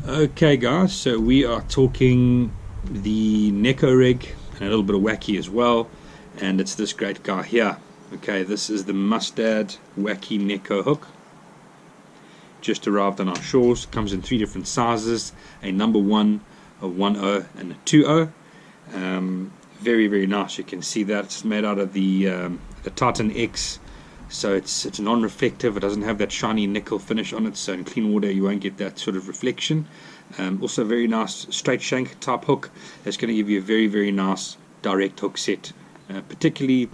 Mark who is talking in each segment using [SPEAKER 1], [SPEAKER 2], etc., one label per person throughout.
[SPEAKER 1] Okay guys, so we are talking the Neko rig and a little bit of Wacky as well, and it's this great guy here. Okay, this is the Mustad Wacky Neko hook. Just arrived on our shores. Comes in 3 different sizes: a number 1, a 1.0 and a 2.0. Very nice. You can see that it's made out of the Titan X, so it's non-reflective. It doesn't have that shiny nickel finish on it, so in clean water you won't get that sort of reflection. Also very nice straight shank type hook. That's going to give you a very nice direct hook set, particularly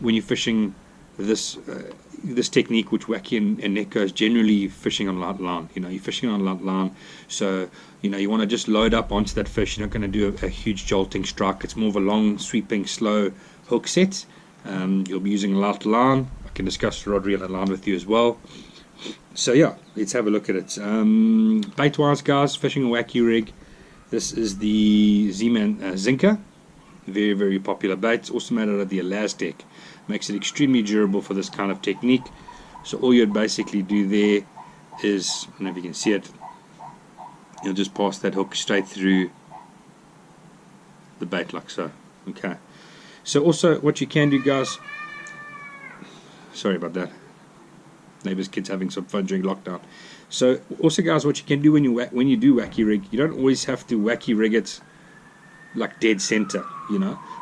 [SPEAKER 1] when you're fishing this technique, which Wacky and Neko is generally fishing on light line. You're fishing on light line, so you want to just load up onto that fish. You're not going to do a huge jolting strike. It's more of a long, sweeping, slow hook set. You'll be using light line. I can discuss rod reel and line with you as well. So yeah, let's have a look at it. Bait wise, guys, fishing a Wacky rig. This is the Z-Man Zinker. Very popular bait. It's also made out of the elastic. Makes it extremely durable for this kind of technique. So all you'd basically do there is, I don't know if you can see it, you'll just pass that hook straight through the bait like so. Okay. So also what you can do, guys, sorry about that, neighbor's kids having some fun during lockdown. So also, guys, what you can do when you do Wacky rig, you don't always have to Wacky rig it like dead center.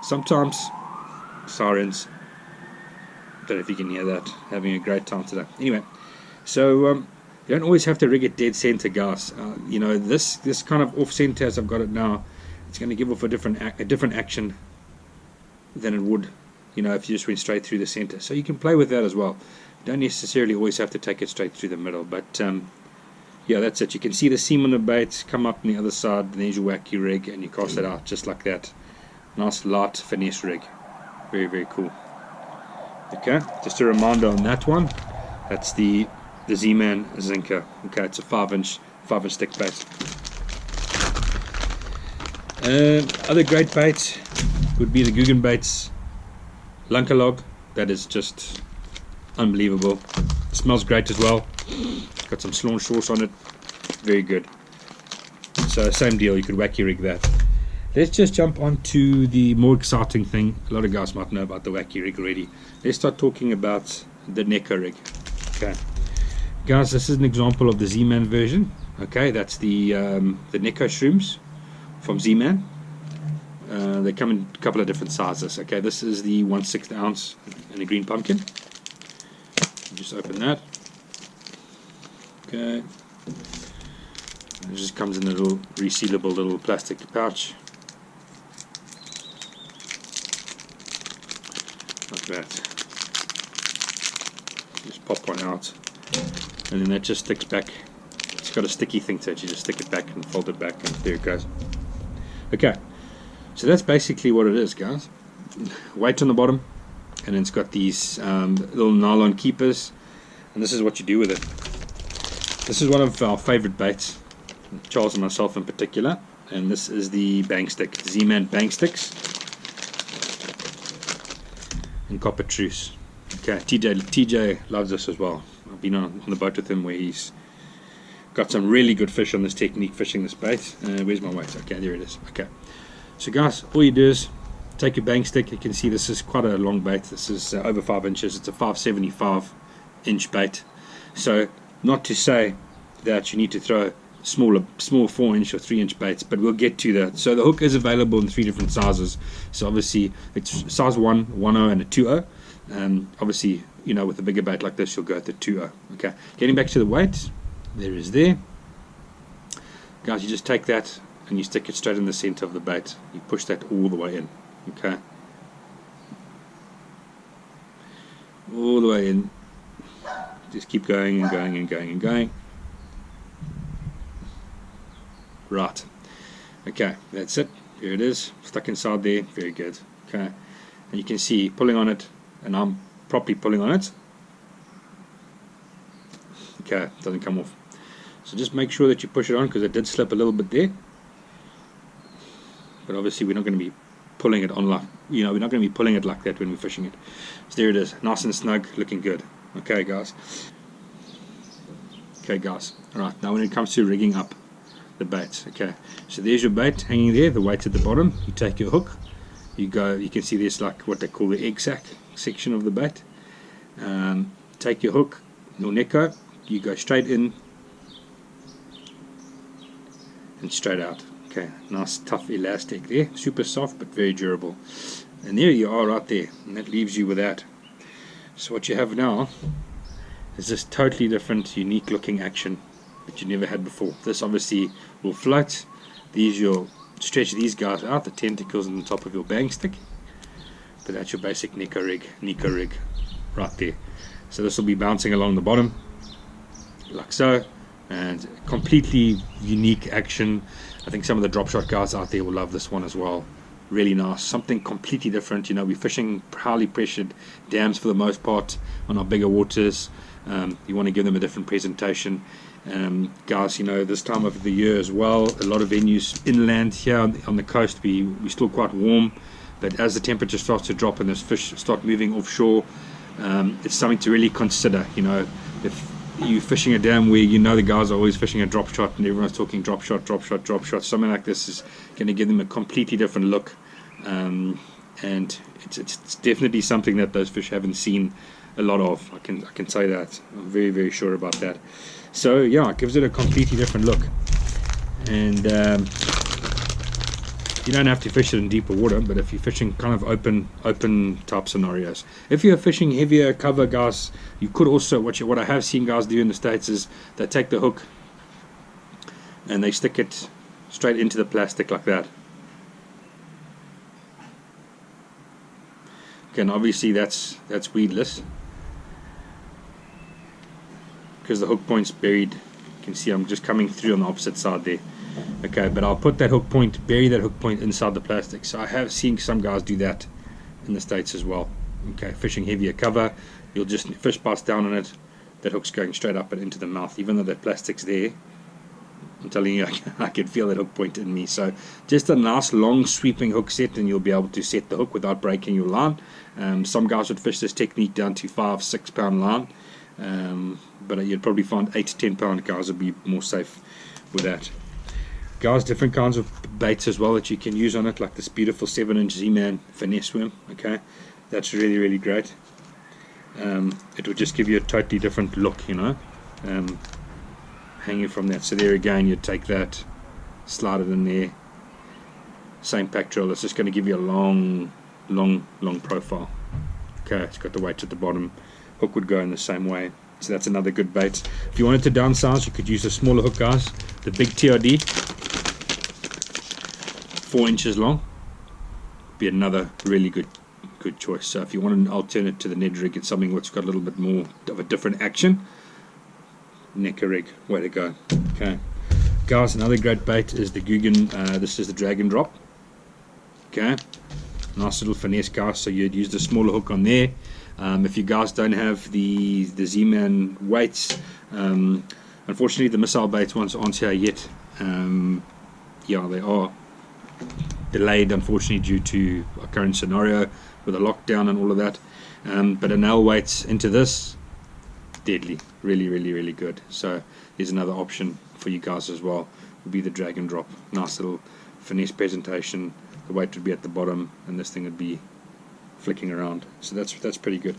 [SPEAKER 1] Sometimes sirens, don't know if you can hear that, having a great time today. Anyway, so you don't always have to rig it dead center, guys. This kind of off center, as I've got it now, it's going to give off a different action than it would if you just went straight through the center. So you can play with that as well. You don't necessarily always have to take it straight through the middle, but yeah, that's it. You can see the seam on the bait come up on the other side, and there's your Wacky rig, and you cast it out just like that. Nice light finesse rig. Very cool. Okay, just a reminder on that one, that's the Z-Man Zinker. Okay, it's a 5-inch stick bait. Other great baits would be the Guggen baits Lunkalog. That is just unbelievable. It smells great as well. Got some slawn sauce on it. Very good. So same deal, you could Wacky rig that. Let's just jump on to the more exciting thing. A lot of guys might know about the Wacky rig already. Let's start talking about the Neko rig. Okay, guys, this is an example of the Z-Man version. Okay, that's the Neko shrooms from Z-Man. They come in a couple of different sizes. Okay, this is the 1/6 ounce in the green pumpkin. Just open that. Okay, it just comes in a little resealable little plastic pouch like that. Just pop one out, and then that just sticks back. It's got a sticky thing to it. You just stick it back and fold it back, and there it goes. Okay, so that's basically what it is, guys. Weight on the bottom, and then it's got these little nylon keepers, and this is what you do with it. This is one of our favorite baits, Charles and myself in particular, and this is the bang stick, Z-Man bang sticks and copper truce. Okay, TJ loves this as well. I've been on the boat with him where he's got some really good fish on this technique fishing this bait. Where's my weight? Okay, there it is. Okay, so guys, all you do is take your bang stick. You can see this is quite a long bait. This is over 5 inches. It's a 575-inch bait. So not to say that you need to throw small 4-inch or 3-inch baits, but we'll get to that. So the hook is available in 3 different sizes. So obviously it's size 1, 1.0 and a 2.0. Obviously, with a bigger bait like this, you'll go at the 2.0. Okay, getting back to the weight, there is there. Guys, you just take that and you stick it straight in the center of the bait. You push that all the way in. Okay, all the way in. Just keep going and going and going and going. Right. Okay, that's it. Here it is, stuck inside there. Very good. Okay, and you can see pulling on it, and I'm properly pulling on it. Okay, it doesn't come off. So just make sure that you push it on, because it did slip a little bit there. But obviously we're not going to be pulling it on like, we're not going to be pulling it like that when we're fishing it. So there it is, nice and snug, looking good. Okay guys, alright, now when it comes to rigging up the bait. Okay, so there's your bait hanging there, the weight at the bottom. You take your hook, you can see there's like what they call the egg sac section of the bait. Take your hook, your Neko, you go straight in and straight out. Okay, nice tough elastic there, super soft but very durable. And there you are right there, and that leaves you with that. So what you have now is this totally different, unique looking action that you never had before. This obviously will float. You'll stretch these guys out, the tentacles on the top of your bang stick. But that's your basic Neko rig right there. So this will be bouncing along the bottom like so, and completely unique action. I think some of the drop shot guys out there will love this one as well. Really nice, something completely different. You know, we're fishing highly pressured dams for the most part on our bigger waters. You want to give them a different presentation. Guys, you know, this time of the year as well, a lot of venues inland here on the coast, we're still quite warm, but as the temperature starts to drop and those fish start moving offshore, it's something to really consider. You know, if you're fishing a dam where you know the guys are always fishing a drop shot and everyone's talking drop shot, something like this is going to give them a completely different look, and it's definitely something that those fish haven't seen a lot of. I can say that. I'm very, very sure about that. So yeah, it gives it a completely different look, and you don't have to fish it in deeper water, but if you're fishing kind of open type scenarios, if you're fishing heavier cover, guys, you could also what I have seen guys do in the States is they take the hook and they stick it straight into the plastic like that. Okay, and obviously that's weedless because the hook point's buried. You can see I'm just coming through on the opposite side there. Okay, but I'll put that hook point, bury that hook point inside the plastic. So I have seen some guys do that in the States as well. Okay, fishing heavier cover, you'll just fish bites down on it, that hook's going straight up and into the mouth, even though that plastic's there. I'm telling you, I can feel that hook point in me. So just a nice long sweeping hook set, and you'll be able to set the hook without breaking your line. Some guys would fish this technique down to 5-6 pound line, but you'd probably find 8 to 10 pound guys would be more safe with that. Guys, different kinds of baits as well that you can use on it, like this beautiful 7-inch Z-Man finesse worm. Okay, that's really, really great. It would just give you a totally different look, you know, hanging from that. So there again, you take that, slide it in there, same pack drill. It's just going to give you a long profile. Okay, it's got the weight at the bottom. Hook would go in the same way. So that's another good bait. If you wanted to downsize, you could use a smaller hook, guys. The big TRD, 4 inches long, be another really good choice. So if you want an alternate to the Ned rig, it's something that's got a little bit more of a different action. Neko rig, way to go. Okay, guys, another great bait is the Guggen. This is the Dragon Drop. Okay, nice little finesse, guys. So you'd use the smaller hook on there. If you guys don't have the Z-Man weights, unfortunately the missile baits ones aren't here yet. Yeah, they are delayed, unfortunately, due to our current scenario with a lockdown and all of that. But a nail weights into this, deadly, really good. So here's another option for you guys as well, would be the Dragon Drop. Nice little finesse presentation. The weight would be at the bottom and this thing would be flicking around. So that's pretty good.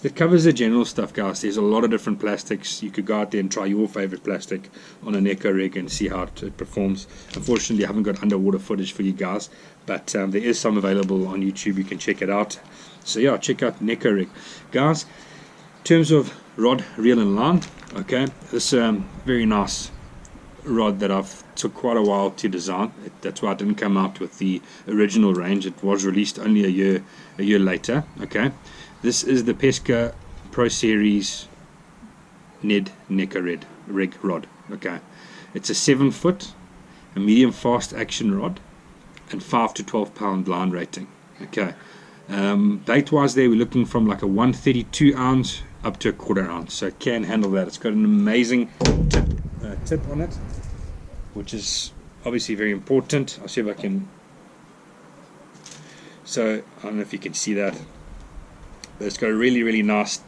[SPEAKER 1] That covers the general stuff, guys. There's a lot of different plastics. You could go out there and try your favorite plastic on a Neko rig and see how it performs. Unfortunately, I haven't got underwater footage for you guys, but there is some available on YouTube. You can check it out. So yeah, check out Neko rig, guys. In terms of rod, reel and line, okay, this very nice rod that I've took quite a while to design. That's why I didn't come out with the original range. It was released only a year later. Okay, this is the Pesca Pro Series Ned Neko rig rod. Okay, it's a 7-foot, a medium fast action rod, and 5 to 12 pound line rating. Okay, bait wise, there we're looking from like a 132 ounce up to a 1/4 ounce, so it can handle that. It's got an amazing tip on it, which is obviously very important. I'll see if I can. So I don't know if you can see that, but it's got a really nice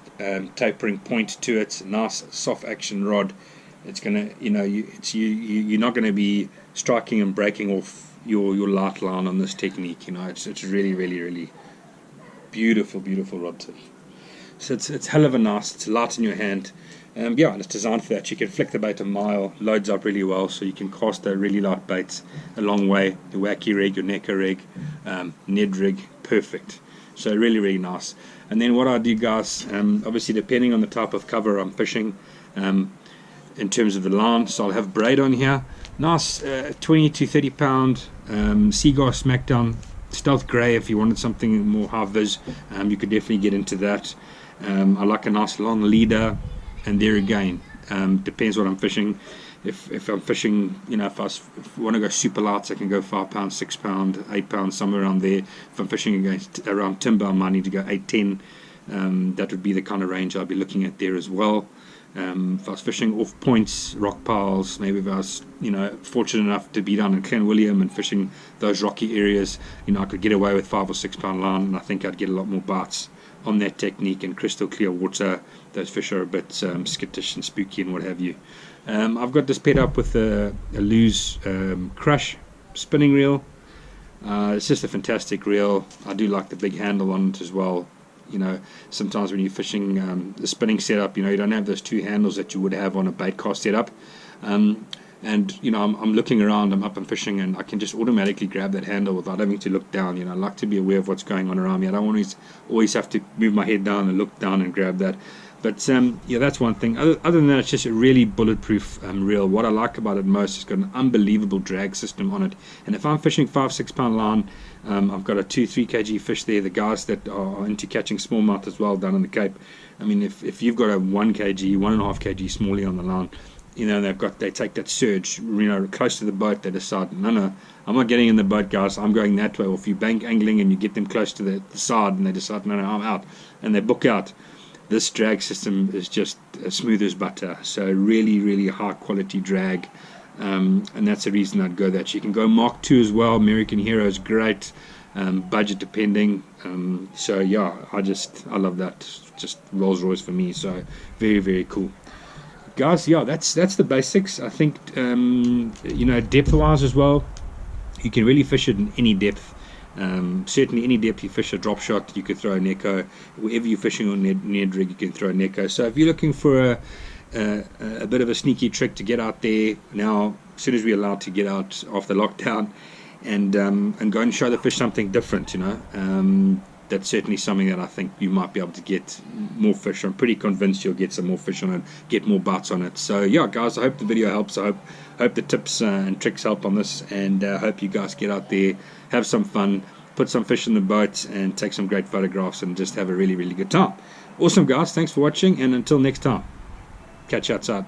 [SPEAKER 1] tapering point to it. Nice soft action rod, It's gonna, you're not gonna be striking and breaking off your light line on this technique. It's really, really, really beautiful, beautiful rod tip. So it's hell of a nice. It's light in your hand. Yeah, it's designed for that. You can flick the bait a mile, loads up really well, so you can cast a really light baits a long way. The Wacky rig, your Neko rig, Ned rig, perfect. So really, really nice. And then what I do, guys, obviously depending on the type of cover I'm fishing, in terms of the line, so I'll have braid on here. Nice 20 to 30 pound Seaguar Smackdown Stealth Grey. If you wanted something more high vis, you could definitely get into that. I like a nice long leader, and there again, depends what I'm fishing. If I'm fishing, if I want to go super light, I can go 5 pounds, 6 pounds, 8 pounds, somewhere around there. If I'm fishing around timber, I might need to go 8, 10. That would be the kind of range I'll be looking at there as well. If I was fishing off points, rock piles, maybe if I was, fortunate enough to be down in Clan William and fishing those rocky areas, I could get away with 5 or 6 pound line, and I think I'd get a lot more bites on that technique in crystal clear water. Those fish are a bit skittish and spooky and what have you. I've got this paired up with a Lose Crush spinning reel. It's just a fantastic reel. I do like the big handle on it as well. Sometimes when you're fishing the spinning setup, you don't have those two handles that you would have on a bait cast setup. And I'm looking around, I'm up and fishing, and I can just automatically grab that handle without having to look down. I like to be aware of what's going on around me. I don't always have to move my head down and look down and grab that. But that's one thing. Other than that, it's just a really bulletproof reel. What I like about it most is it's got an unbelievable drag system on it. And if I'm fishing 5-6 pound line, I've got a 2-3 kg fish there. The guys that are into catching smallmouth as well down in the Cape, I mean, if you've got a 1 kg, 1.5 kg smallie on the line, they take that surge, close to the boat. They decide, no, I'm not getting in the boat, guys. I'm going that way. Or if you bank angling and you get them close to the side, and they decide, no, I'm out, and they book out. This drag system is just as smooth as butter. So really, really high quality drag, and that's the reason I'd go that. You can go Mark II as well. American Hero is great, budget depending. So yeah, I love that. Just Rolls Royce for me. So very, very cool. Guys, yeah, that's the basics. I think depth wise as well, you can really fish it in any depth. Certainly any depth you fish a drop shot, you could throw a Neko. Wherever you're fishing on Ned rig, you can throw a Neko. So if you're looking for a bit of a sneaky trick to get out there now, as soon as we're allowed to get out after lockdown, and go and show the fish something different, that's certainly something that I think you might be able to get more fish. I'm pretty convinced you'll get some more fish on it, get more bites on it. So yeah, guys, I hope the video helps. I hope the tips and tricks help on this, and I hope you guys get out there, have some fun, put some fish in the boat, and take some great photographs, and just have a really, really good time. Awesome, guys. Thanks for watching, and until next time, catch you outside.